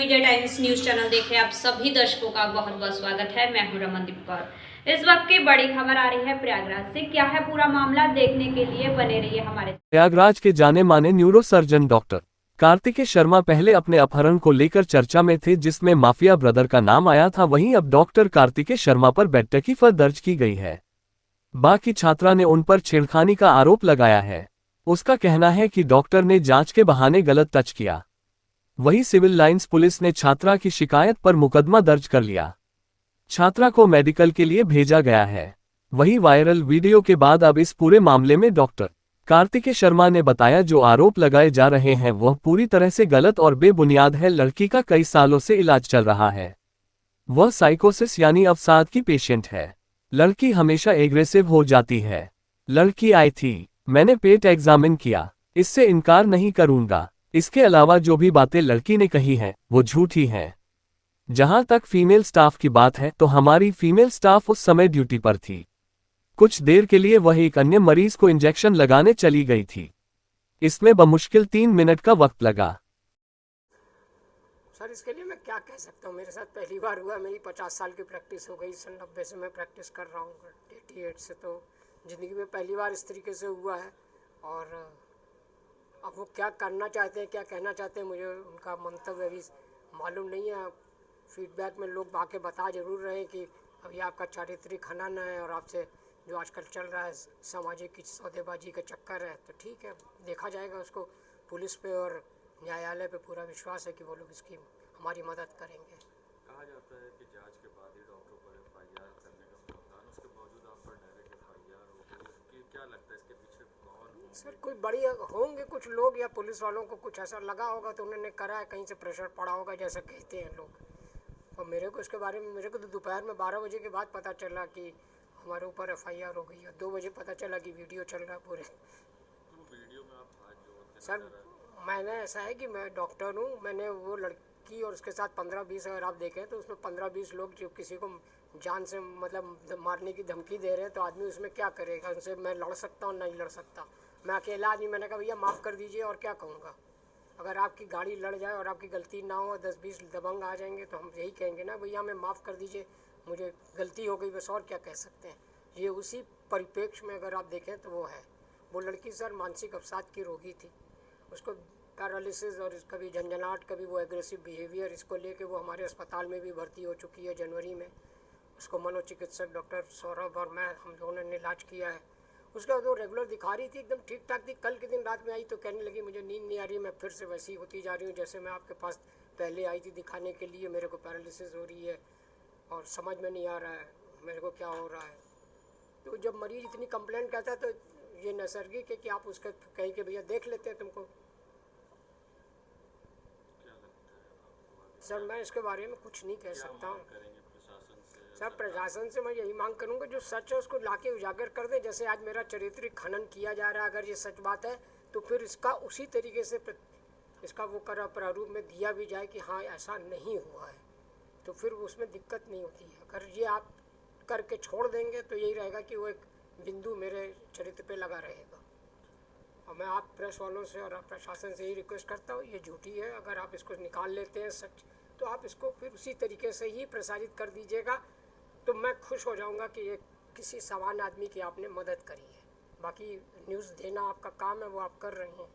Media times news channel देखे आप सभी दर्शकों का बहुत बहुत स्वागत है। मैं हूं रमनदीप कौर। इस वक्त की बड़ी खबर आ रही है प्रयागराज से। क्या है पूरा मामला, देखने के लिए बने रहिए हमारे। प्रयागराज के जाने माने neuro surgeon doctor Kartikeya Sharma पहले अपने अपहरण को लेकर चर्चा में थे, जिसमें माफिया ब्रदर का नाम आया था। वहीं अब डॉक्टर कार्तिकेय शर्मा पर बेदखली दर्ज की गई है। बाकी छात्रा ने उन पर छेड़खानी का आरोप लगाया है। उसका कहना है कि डॉक्टर ने जांच के बहाने गलत टच किया। वहीं सिविल लाइंस पुलिस ने छात्रा की शिकायत पर मुकदमा दर्ज कर लिया। छात्रा को मेडिकल के लिए भेजा गया है। वहीं वायरल वीडियो के बाद अब इस पूरे मामले में डॉक्टर कार्तिकेय शर्मा ने बताया, जो आरोप लगाए जा रहे हैं वह पूरी तरह से गलत और बेबुनियाद है। लड़की का कई सालों से इलाज चल रहा है। वह साइकोसिस यानी अवसाद की पेशेंट है। लड़की हमेशा एग्रेसिव हो जाती है। लड़की आई थी, मैंने पेट एग्जामिन किया, इससे इनकार नहीं करूंगा। इसके अलावा जो भी बातें लड़की ने कही हैं वो झूठी हैं। जहां तक फीमेल स्टाफ की बात है तो हमारी फीमेल स्टाफ उस समय ड्यूटी पर थी। कुछ देर के लिए वह एक अन्य मरीज को इंजेक्शन लगाने चली गई थी। इसमें बमुश्किल 3 मिनट का वक्त लगा। सर इसके लिए मैं क्या कह सकता हूँ। मेरे साथ पहली बार हुआ। मेरी 50 साल की प्रैक्टिस हो गई। सन 90 से मैं प्रैक्टिस कर रहा हूँ, 88 से। तो ज़िंदगी में पहली बार इस तरीके से हुआ है। और अब वो क्या करना चाहते हैं, क्या कहना चाहते हैं, मुझे उनका मंतव्य अभी मालूम नहीं है। फीडबैक में लोग आके बता जरूर रहे हैं कि अभी आपका चारित्रिक खनन है और आपसे जो आजकल चल रहा है सामाजिक की सौदेबाजी का चक्कर है। तो ठीक है, देखा जाएगा उसको। पुलिस पे और न्यायालय पे पूरा विश्वास है कि वो लोग इसकी हमारी मदद करेंगे। कहा जाता है कि जांच के बाद ही डॉक्टर पर एफआईआर करने का प्रावधान, उसके बावजूद आप पर डायरेक्ट एफआईआर हो गई। क्या लगता है इसके पीछे कौन? सर कोई बड़ी होंगे कुछ लोग, या पुलिस वालों को कुछ ऐसा लगा होगा तो उन्होंने करा है, कहीं से प्रेशर पड़ा होगा जैसा कहते हैं लोग। और मेरे को इसके बारे में, मेरे को तो दोपहर में 12 बजे के बाद पता चला कि हमारे ऊपर एफआईआर हो गई है। 2 बजे पता चला कि वीडियो चल रहा है पूरे। तो वीडियो में आप हाथ जोड़ते सर मैंने, ऐसा है कि मैं डॉक्टर हूँ। मैंने वो लड़की और उसके साथ 15-20, अगर आप देखें तो उसमें 15-20 लोग जो किसी को जान से मतलब मारने की धमकी दे रहे हैं, तो आदमी उसमें क्या करेगा? उनसे मैं लड़ सकता हूँ? नहीं लड़ सकता। मैं अकेला आदमी। मैंने कहा भैया माफ़ कर दीजिए, और क्या कहूँगा। अगर आपकी गाड़ी लड़ जाए और आपकी गलती ना हो, 10-20 दबंग आ जाएंगे तो हम यही कहेंगे ना, भैया हमें माफ़ कर दीजिए, मुझे गलती हो गई, बस। और क्या कह सकते हैं। ये उसी परिप्रेक्ष्य में अगर आप देखें तो वो है। वो लड़की सर मानसिक अवसाद की रोगी थी। उसको पैरालिसिस और कभी झंझनाहट, कभी वो एग्रेसिव बिहेवियर, इसको लेके वो हमारे अस्पताल में भी भर्ती हो चुकी है जनवरी में। उसको मनोचिकित्सक डॉक्टर सौरभ और मैं, हम दोनों ने इलाज किया है। उसके बाद वो रेगुलर दिखा रही थी, एकदम ठीक ठाक थी। कल के दिन रात में आई तो कहने लगी मुझे नींद नहीं आ रही, मैं फिर से वैसी होती जा रही हूँ जैसे मैं आपके पास पहले आई थी दिखाने के लिए। मेरे को पैरालिसिस हो रही है और समझ में नहीं आ रहा है मेरे को क्या हो रहा है। तो जब मरीज इतनी कंप्लेंट करता है तो ये नैसर्गिक है कि आप उसके कहीं के भैया देख लेते हैं तुमको। सर मैं इसके बारे में कुछ नहीं कह सकता हूँ। सर प्रशासन से मैं यही मांग करूंगा, जो सच है उसको लाके उजागर कर दे। जैसे आज मेरा चारित्रिक खनन किया जा रहा है, अगर ये सच बात है तो फिर इसका उसी तरीके से इसका वो कर प्रारूप में दिया भी जाए कि हाँ ऐसा नहीं हुआ है, तो फिर उसमें दिक्कत नहीं होती है। अगर ये आप करके छोड़ देंगे तो यही रहेगा कि वो एक बिंदु मेरे चरित्र पे लगा रहेगा। और मैं आप प्रेस वालों से और प्रशासन से ही रिक्वेस्ट करता हूँ, ये झूठी है। अगर आप इसको निकाल लेते हैं सच, तो आप इसको फिर उसी तरीके से ही प्रसारित कर दीजिएगा, तो मैं खुश हो जाऊंगा कि ये किसी सामान्य आदमी की आपने मदद करी है। बाकी न्यूज़ देना आपका काम है, वो आप कर रहे हैं।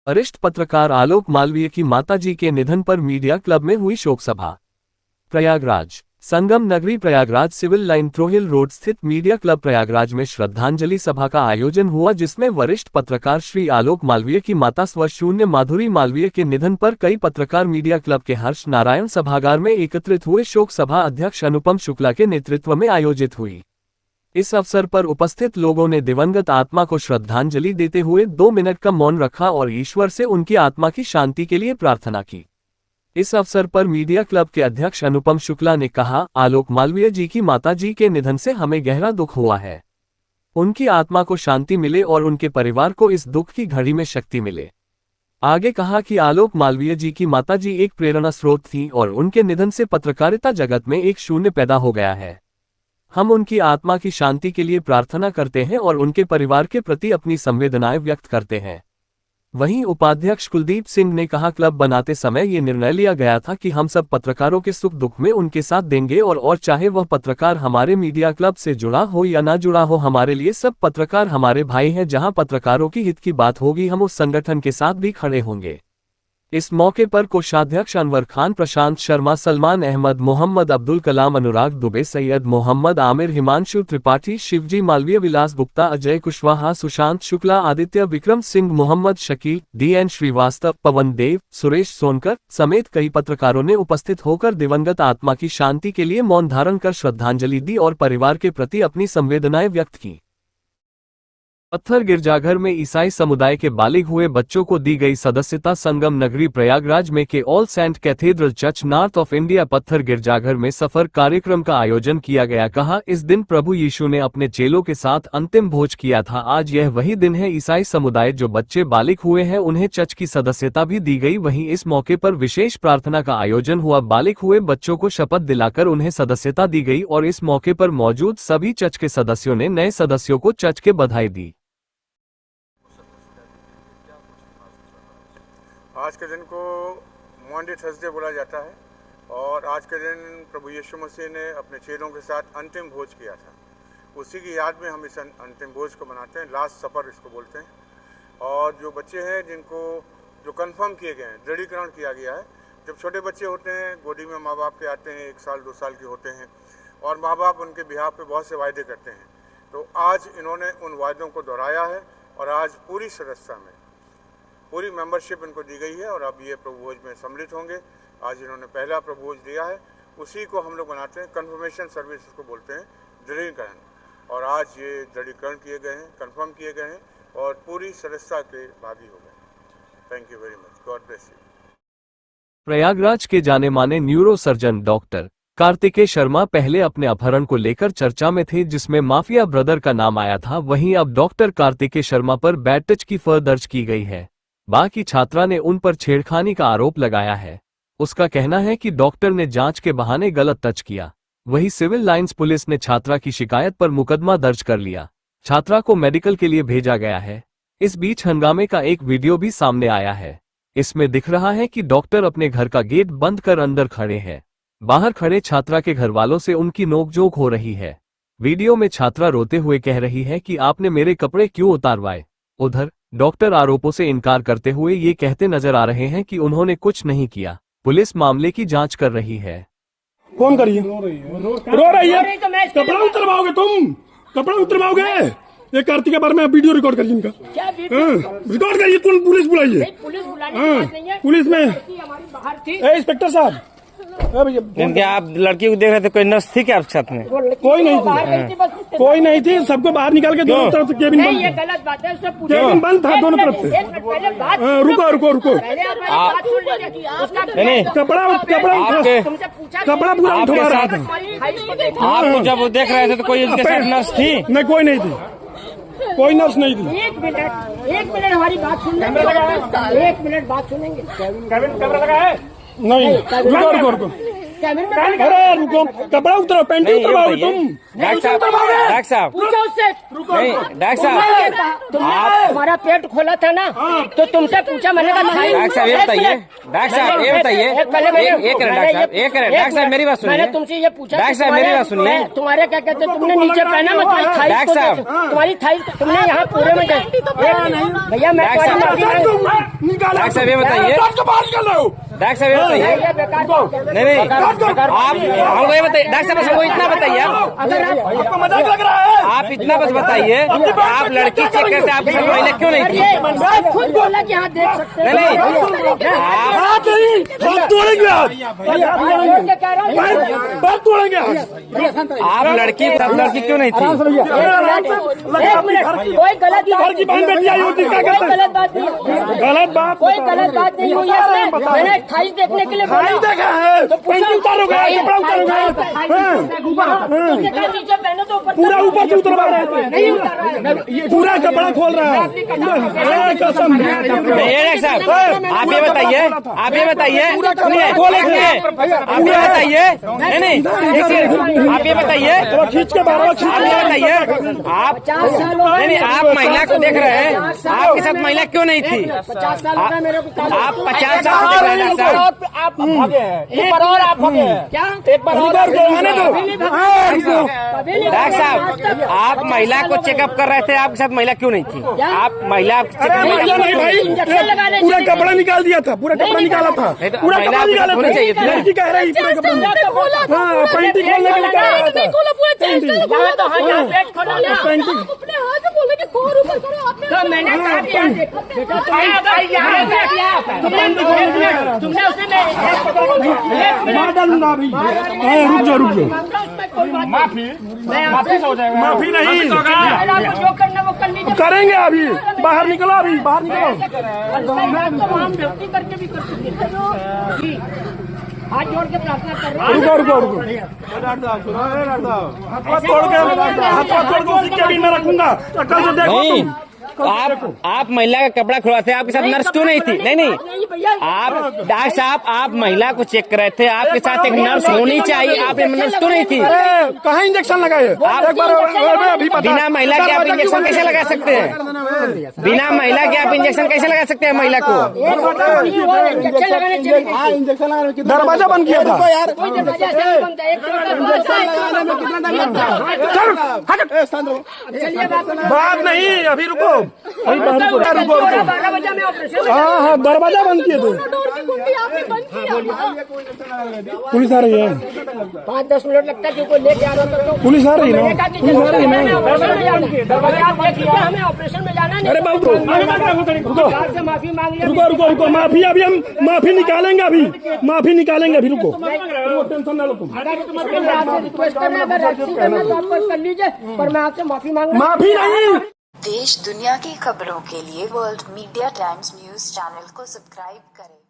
वरिष्ठ पत्रकार आलोक मालवीय की माताजी के निधन पर मीडिया क्लब में हुई शोक सभा। प्रयागराज संगम नगरी प्रयागराज सिविल लाइन थ्रोहिल रोड स्थित मीडिया क्लब प्रयागराज में श्रद्धांजलि सभा का आयोजन हुआ, जिसमें वरिष्ठ पत्रकार श्री आलोक मालवीय की माता स्व माधुरी मालवीय के निधन पर कई पत्रकार मीडिया क्लब के हर्ष नारायण सभागार में एकत्रित हुए। शोक सभा अध्यक्ष अनुपम शुक्ला के नेतृत्व में आयोजित हुई। इस अवसर पर उपस्थित लोगों ने दिवंगत आत्मा को श्रद्धांजलि देते हुए 2 मिनट का मौन रखा और ईश्वर से उनकी आत्मा की शांति के लिए प्रार्थना की। इस अवसर पर मीडिया क्लब के अध्यक्ष अनुपम शुक्ला ने कहा, आलोक मालवीय जी की माताजी के निधन से हमें गहरा दुख हुआ है। उनकी आत्मा को शांति मिले और उनके परिवार को इस दुख की घड़ी में शक्ति मिले। आगे कहा कि आलोक मालवीय जी की माताजी एक प्रेरणा स्रोत थी और उनके निधन से पत्रकारिता जगत में एक शून्य पैदा हो गया है। हम उनकी आत्मा की शांति के लिए प्रार्थना करते हैं और उनके परिवार के प्रति अपनी संवेदनाएं व्यक्त करते हैं। वहीं उपाध्यक्ष कुलदीप सिंह ने कहा, क्लब बनाते समय ये निर्णय लिया गया था कि हम सब पत्रकारों के सुख दुख में उनके साथ देंगे और चाहे वह पत्रकार हमारे मीडिया क्लब से जुड़ा हो या ना जुड़ा हो, हमारे लिए सब पत्रकार हमारे भाई हैं। जहां पत्रकारों की हित की बात होगी हम उस संगठन के साथ भी खड़े होंगे। इस मौके पर कोषाध्यक्ष अनवर खान, प्रशांत शर्मा, सलमान अहमद, मोहम्मद अब्दुल कलाम, अनुराग दुबे, सैयद मोहम्मद आमिर, हिमांशु त्रिपाठी, शिवजी मालवीय, विलास गुप्ता, अजय कुशवाहा, सुशांत शुक्ला, आदित्य विक्रम सिंह, मोहम्मद शकील, DN श्रीवास्तव, पवन देव, सुरेश सोनकर समेत कई पत्रकारों ने उपस्थित होकर दिवंगत आत्मा की शांति के लिए मौन धारण कर श्रद्धांजलि दी और परिवार के प्रति अपनी संवेदनाएं व्यक्त की। पत्थर गिरजाघर में ईसाई समुदाय के बालिग हुए बच्चों को दी गई सदस्यता। संगम नगरी प्रयागराज में के All Saint Cathedral Church north of India पत्थर गिरजाघर में सफर कार्यक्रम का आयोजन किया गया। कहा, इस दिन प्रभु यीशु ने अपने चेलों के साथ अंतिम भोज किया था। आज यह वही दिन है। ईसाई समुदाय जो बच्चे बालिग हुए हैं उन्हें चर्च की सदस्यता भी दी गई। वहीं इस मौके पर विशेष प्रार्थना का आयोजन हुआ। बालिग हुए बच्चों को शपथ दिलाकर उन्हें सदस्यता दी गई और इस मौके पर मौजूद सभी चर्च के सदस्यों ने नए सदस्यों को चर्च के बधाई दी। आज के दिन को मॉन्डे थर्सडे बोला जाता है और आज के दिन प्रभु यीशु मसीह ने अपने चेलों के साथ अंतिम भोज किया था। उसी की याद में हम इस अंतिम भोज को मनाते हैं, लास्ट सफर इसको बोलते हैं। और जो बच्चे हैं जिनको जो कंफर्म किए गए हैं, दृढ़ीकरण किया गया है। जब छोटे बच्चे होते हैं, गोदी में माँ बाप के आते हैं, 1 साल 2 साल के होते हैं और माँ बाप उनके बिहाफ पे बहुत से वायदे करते हैं, तो आज इन्होंने उन वायदों को दोहराया है और आज पूरी सदस्यता में पूरी मेंबरशिप इनको दी गई है और अब ये प्रभु भोज में सम्मिलित होंगे। आज इन्होंने पहला प्रभु भोज दिया है, उसी को हम लोग बनाते हैं, कन्फर्मेशन सर्विस को बोलते हैं, दृढ़ीकरण। और आज ये दृढ़ीकरण किए गए हैं, कंफर्म किए गए हैं और पूरी सदस्यता के भागी हो गए। Thank you very much, God bless you. Prayagraj के जाने माने neuro surgeon doctor Kartikeya Sharma पहले अपने अपहरण को लेकर चर्चा में थे, जिसमें माफिया ब्रदर का नाम आया था। वहीं अब डॉक्टर कार्तिकेय शर्मा पर बैड टच की FIR दर्ज की गई है। बाकी छात्रा ने उन पर छेड़खानी का आरोप लगाया है। उसका कहना है कि डॉक्टर ने जांच के बहाने गलत टच किया। वहीं सिविल लाइंस पुलिस ने छात्रा की शिकायत पर मुकदमा दर्ज कर लिया। छात्रा को मेडिकल के लिए भेजा गया है। इस बीच हंगामे का एक वीडियो भी सामने आया है। इसमें दिख रहा है कि डॉक्टर अपने घर का गेट बंद कर अंदर खड़े हैं। बाहर खड़े छात्रा के घरवालों से उनकी नोकझोंक हो रही है। वीडियो में छात्रा रोते हुए कह रही है कि आपने मेरे कपड़े क्यों उतारवाए। उधर डॉक्टर आरोपों से इनकार करते हुए ये कहते नजर आ रहे हैं कि उन्होंने कुछ नहीं किया। पुलिस मामले की जांच कर रही है। कौन करिए? रो रही है। कपड़ा उतरवाओगे तुम? कपड़ा उतरवाओगे? ये कार्तिक के बारे में वीडियो रिकॉर्ड करिए इनका। रिकॉर्ड करिए, पुलिस बुलाइए। पुलिस में इंस्पेक्टर साहब, क्योंकि आप लड़की को देख रहे थे, कोई नर्स थी क्या आपके साथ में? कोई नहीं थी, कोई नहीं थी। सबको बाहर निकाल के दोनों तरफ से केबिन बंद था। गलत बात है, केबिन बंद था दोनों तरफ से। रुको नहीं, कपड़ा पूरा उठवा रहा था। आपको जब वो देख रहे थे तो कोई उनके साथ नर्स थी? नहीं, कोई नहीं थी, कोई नर्स नहीं थी। एक मिनट हमारी बात सुनेंगे। 1 मिनट बात सुनेंगे। कैमरा लगा है? नहीं, रुको। अरे रुको, कपड़ा उतरो, पैंटी उतरवाओगे तुम? डॉक्टर साहब, डॉक्टर साहब, तुम्हारा पेट खोला था ना, तो तुमसे पूछा, मैंने कहा डॉक्टर साहब ये बताइए, डॉक्टर साहब ये बताइए, डॉक्टर साहब मेरी बात सुनिए। मैंने तुमसे ये पूछा, डॉक्टर साहब मेरी बात सुनिए। तुम्हारे क्या कहते, तुमने नीचे पहना मत, डॉक्टर साहब तुम्हारी थाई तुमने यहाँ पूरे में भैया मैं डॉक्टर साहब ये बताइए, डॉक्टर साहब ये बताइए, नहीं आप हमको ये बताइए, डॉक्टर साहब हमको इतना बताइए, आपको मजाक लग रहा है? आप इतना बस बताइए, आप लड़की चेक करते आप पहले क्यों नहीं थी? खुद बोला कि हाँ देख सकते हैं। नहीं हाथ तोड़ेंगे आप लड़की क्यों नहीं थी? एक मिनट, कोई गलत घर की बहन बेटी आई होती क्या कहते हैं? गलत बात नहीं, गलत बात, कोई गलत बात नहीं हुई है। मैंने थाई देखने के लिए थाई बोला। देखा है पैंटी उतारोगे, कपड़ा उतारोगे, नीचे पहनो तो ऊपर पूरा ऊपर से उतरवा रहे थे, नहीं उतर रहा है। पूरा कपड़ा खोल रहा है। कसम नहीं साहब, आप ये बताइए, आप ये बताइए, सुनिए, आप ये बताइए, नहीं आप ये बताइए, खींच के बारह आप ये बताइए, आप नहीं आप महिला को देख रहे हैं, आपके साथ महिला क्यों नहीं थी? 50 साल हो गए मेरे को। आप 50 साल से देख रहे हैं साहब। आप भागे हैं, एक बार और आप भागे हैं क्या? एक बार और आने दो। डॉक्टर साहब, आप महिला को चेकअप कर रहे थे, आपके साथ महिला क्यों नहीं थी? आप महिला नहीं भाई, पूरा कपड़ा निकाल दिया था, पूरा कपड़ा निकाला था, पूरा कपड़ा निकाला होना चाहिए था। लड़की कह रही पूरा कपड़ा, हाँ पैंटी खोलने के लिए कह रहा था, पैंटी मैंने तुमने मार डालूंगा अभी। रुक जाओ माफी हो जाएगा। माफी नहीं जो करना वो कर लीजिए। करेंगे अभी, बाहर निकलो, अभी बाहर निकलो। गलती करके भी कर सकते हैं। हाथ जोड़ के प्रार्थना कर रहे हैं। रुको हाथ तोड़ के उसी के भी मैं रखूंगा। कल से देखो नहीं, तुम। आप महिला का कपड़ा खुलवाते, आपके साथ नर्स क्यों नहीं थी? नहीं आप डॉक्टर साहब, आप महिला को चेक कर रहे थे, आपके साथ एक नर्स होनी चाहिए, आप नर्स क्यों नहीं थी? कहाँ इंजेक्शन लगाए? आप एक बार अभी पता। बिना महिला के आप इंजेक्शन कैसे लगा सकते हैं? बिना महिला के आप इंजेक्शन कैसे लगा सकते हैं महिला को? दरवाजा बंद किया था। बात नहीं, अभी रुको, रुको। हाँ दरवाजा बंद किए थे। पुलिस आ रही है, 5-10 मिनट लगता है क्योंकि लेके आ रहा था। पुलिस आ रही है ना, पुलिस आ रही है ना। हमें ऑपरेशन में जाना नहीं। अरे बाबू से माफी मांग लिया। रुको माफी, अभी हम माफी निकालेंगे, अभी माफी निकालेंगे, अभी रुको टेंशन ना लो तुम। रिक्वेस्ट करना, अगर रक्सी करना तो आप कर लीजिए, पर मैं आपसे माफी मांग रहा हूं। माफी नहीं। देश दुनिया की खबरों के लिए world media times news channel को सब्सक्राइब करें।